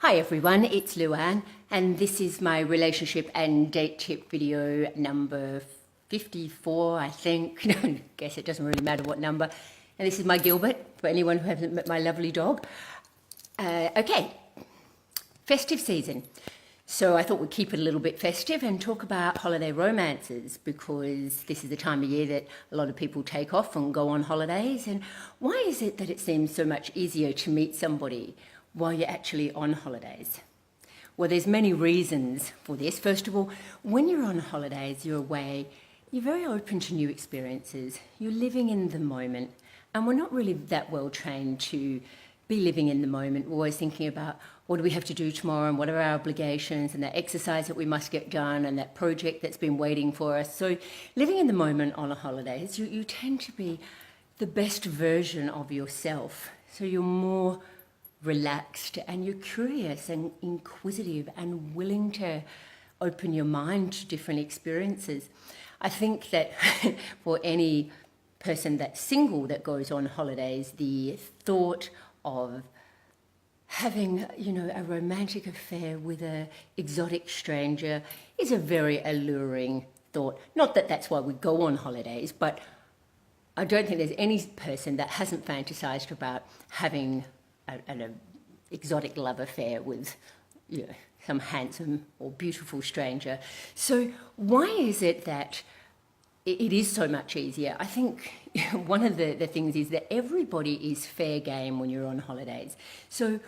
Hi everyone, it's Luann and this is my relationship and date tip video number 54, I think. I guess it doesn't really matter what number. And this is my Gilbert, for anyone who hasn't met my lovely dog. Okay, festive season. So I thought we'd keep it a little bit festive and talk about holiday romances, because this is the time of year that a lot of people take off and go on holidays. And why is it that it seems so much easier to meet somebody while you're actually on holidays? Well, there's many reasons for this. First of all, when you're on holidays, you're away, you're very open to new experiences. You're living in the moment. And we're not really that well trained to be living in the moment. We're always thinking about what do we have to do tomorrow and what are our obligations and that exercise that we must get done and that project that's been waiting for us. So living in the moment on a holidays, you tend to be the best version of yourself. So you're more relaxed and you're curious and inquisitive and willing to open your mind to different experiences. I think that for any person that's single that goes on holidays, the thought of having, a romantic affair with an exotic stranger is a very alluring thought. Not that that's why we go on holidays, but I don't think there's any person that hasn't fantasized about having an exotic love affair with some handsome or beautiful stranger. So why is it that it is so much easier? I think one of the things is that everybody is fair game when you're on holidays. So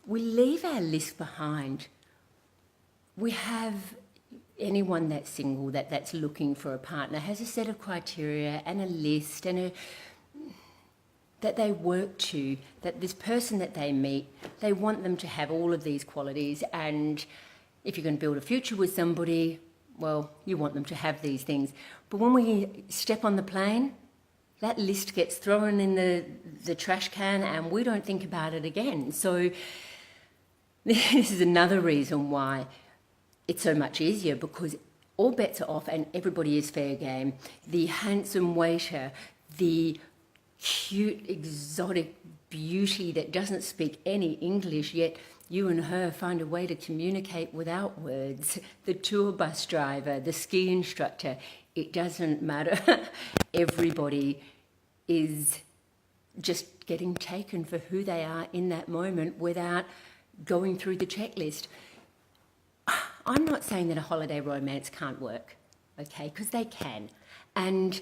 we leave our list behind. We have anyone that's single, that's looking for a partner, has a set of criteria and a list and that they work to, that this person that they meet, they want them to have all of these qualities. And if you're going to build a future with somebody, well, you want them to have these things. But when we step on the plane, that list gets thrown in the trash can and we don't think about it again. So this is another reason why it's so much easier, because all bets are off and everybody is fair game. The handsome waiter, the cute, exotic beauty that doesn't speak any English, yet you and her find a way to communicate without words. The tour bus driver, the ski instructor, it doesn't matter. Everybody is just getting taken for who they are in that moment without going through the checklist. I'm not saying that a holiday romance can't work, okay, because they can. And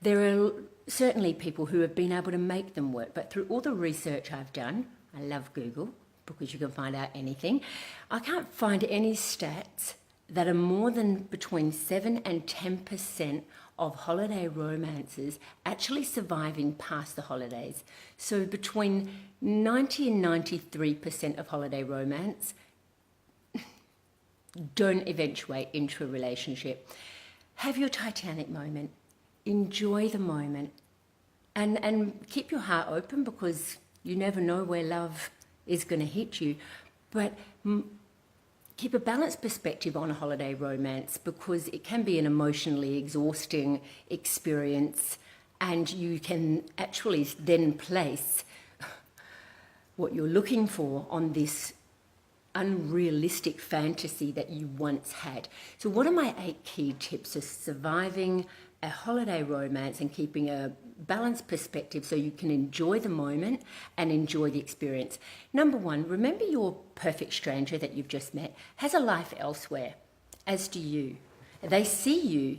there are certainly people who have been able to make them work, but through all the research I've done, I love Google because you can find out anything, I can't find any stats that are more than between 7 and 10% of holiday romances actually surviving past the holidays. So between 90 and 93% of holiday romance don't eventuate into a relationship. Have your Titanic moment. Enjoy the moment and keep your heart open, because you never know where love is going to hit you. But keep a balanced perspective on a holiday romance, because it can be an emotionally exhausting experience and you can actually then place what you're looking for on this unrealistic fantasy that you once had. So what are my 8 key tips of surviving a holiday romance and keeping a balanced perspective so you can enjoy the moment and enjoy the experience? Number 1, remember your perfect stranger that you've just met has a life elsewhere, as do you. They see you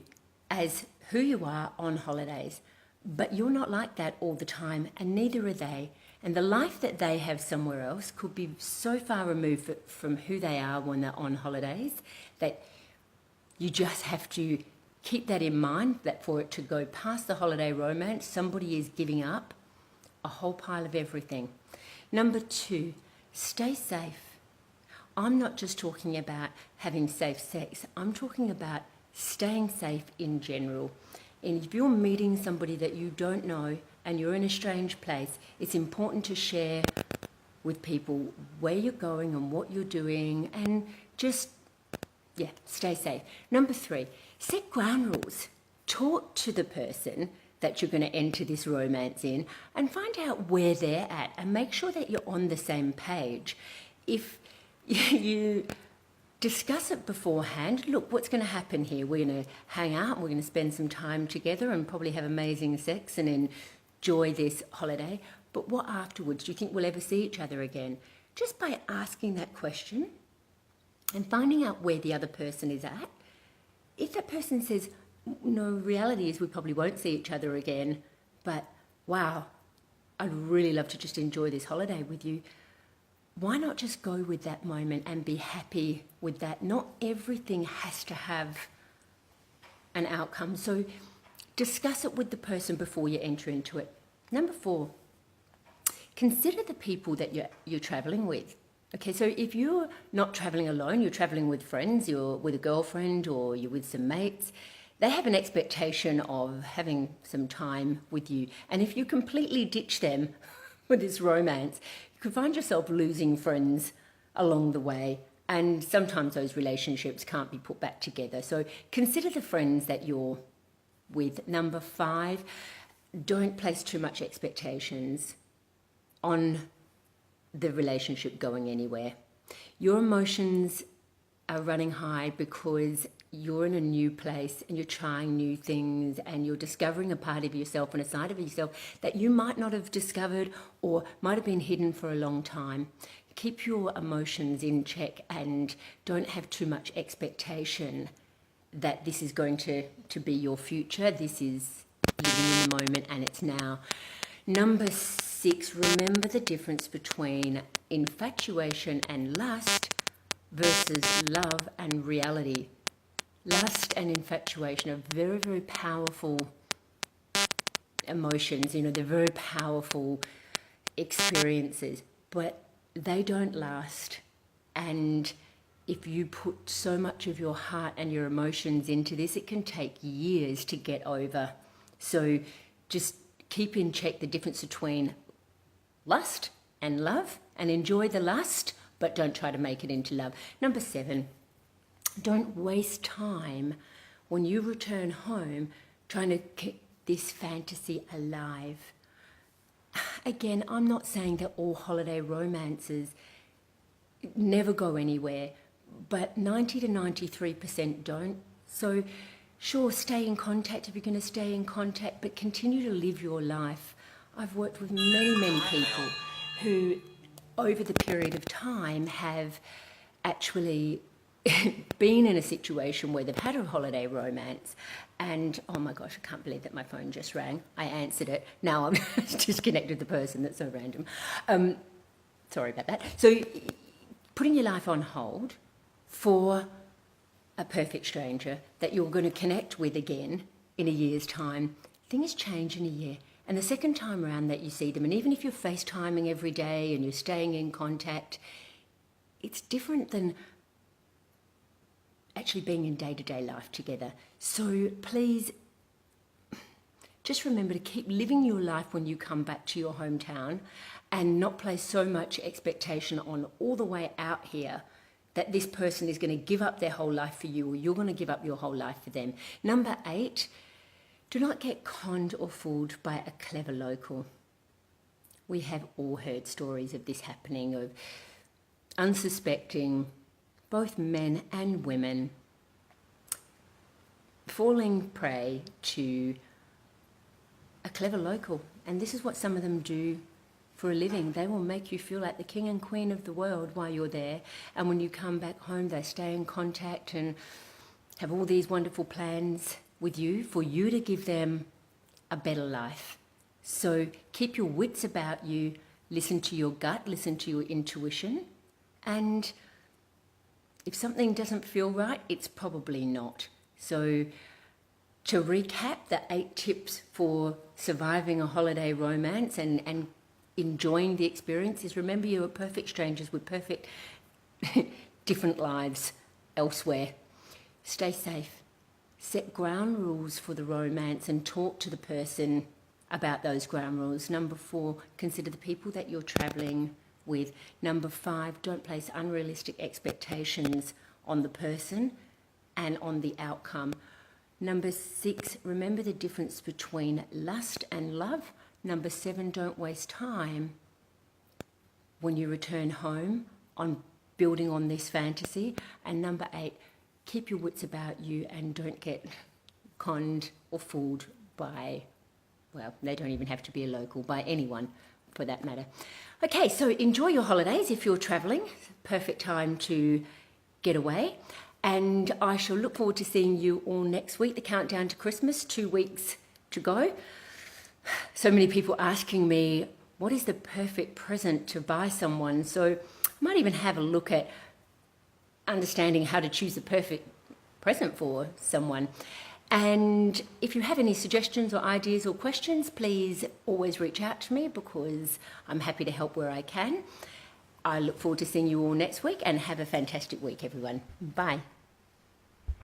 as who you are on holidays, but you're not like that all the time, and neither are they. And the life that they have somewhere else could be so far removed from who they are when they're on holidays that you just have to keep that in mind, that for it to go past the holiday romance, somebody is giving up a whole pile of everything. Number 2, stay safe. I'm not just talking about having safe sex. I'm talking about staying safe in general. And if you're meeting somebody that you don't know and you're in a strange place, it's important to share with people where you're going and what you're doing, and just, stay safe. Number 3, set ground rules. Talk to the person that you're going to enter this romance in and find out where they're at and make sure that you're on the same page. If you discuss it beforehand. Look, what's going to happen here? We're going to hang out, we're going to spend some time together and probably have amazing sex and enjoy this holiday. But what afterwards? Do you think we'll ever see each other again? Just by asking that question and finding out where the other person is at. If that person says, no, reality is we probably won't see each other again, but wow, I'd really love to just enjoy this holiday with you. Why not just go with that moment and be happy with that? Not everything has to have an outcome. So discuss it with the person before you enter into it. Number 4, consider the people that you're traveling with. Okay, so if you're not traveling alone, you're traveling with friends, you're with a girlfriend or you're with some mates, they have an expectation of having some time with you. And if you completely ditch them with this romance, you could find yourself losing friends along the way. And sometimes those relationships can't be put back together. So consider the friends that you're with. Number 5, don't place too much expectations on the relationship going anywhere. Your emotions are running high because you're in a new place and you're trying new things and you're discovering a part of yourself and a side of yourself that you might not have discovered or might have been hidden for a long time. Keep your emotions in check and don't have too much expectation that this is going to be your future. This is living in the moment and it's now. Number 6, remember the difference between infatuation and lust versus love and reality. Lust and infatuation are very, very powerful emotions. They're very powerful experiences, but they don't last. And if you put so much of your heart and your emotions into this, it can take years to get over. So just keep in check the difference between lust and love and enjoy the lust, but don't try to make it into love. Number 7, don't waste time when you return home trying to keep this fantasy alive. Again, I'm not saying that all holiday romances never go anywhere, but 90 to 93% don't. So sure, stay in contact if you're going to stay in contact, but continue to live your life. I've worked with many, many people who, over the period of time, have actually been in a situation where they've had a holiday romance and, oh my gosh, I can't believe that my phone just rang. I answered it. Now I'm disconnected the person. That's so random. Sorry about that. So putting your life on hold for a perfect stranger that you're going to connect with again in a year's time, things change in a year. And the second time around that you see them, and even if you're FaceTiming every day and you're staying in contact, it's different than actually being in day-to-day life together. So please just remember to keep living your life when you come back to your hometown and not place so much expectation on all the way out here that this person is going to give up their whole life for you or you're going to give up your whole life for them. Number 8, do not get conned or fooled by a clever local. We have all heard stories of this happening, of unsuspecting, both men and women, falling prey to a clever local. And this is what some of them do for a living. They will make you feel like the king and queen of the world while you're there. And when you come back home, they stay in contact and have all these wonderful plans with you for you to give them a better life. So keep your wits about you, listen to your gut, listen to your intuition, and if something doesn't feel right, it's probably not. So to recap, the 8 tips for surviving a holiday romance and enjoying the experience is, remember, you are perfect strangers with perfect different lives elsewhere. Stay safe. Set ground rules for the romance and talk to the person about those ground rules. Number 4, consider the people that you're travelling with. Number 5, don't place unrealistic expectations on the person and on the outcome. Number 6, remember the difference between lust and love. Number 7, don't waste time when you return home on building on this fantasy. And number 8, keep your wits about you and don't get conned or fooled by, well, they don't even have to be a local, by anyone for that matter. Okay, so enjoy your holidays if you're travelling. Perfect time to get away. And I shall look forward to seeing you all next week, the countdown to Christmas, 2 weeks to go. So many people asking me, what is the perfect present to buy someone? So I might even have a look at understanding how to choose the perfect present for someone. And if you have any suggestions or ideas or questions, please always reach out to me because I'm happy to help where I can. I look forward to seeing you all next week and have a fantastic week, everyone. Bye.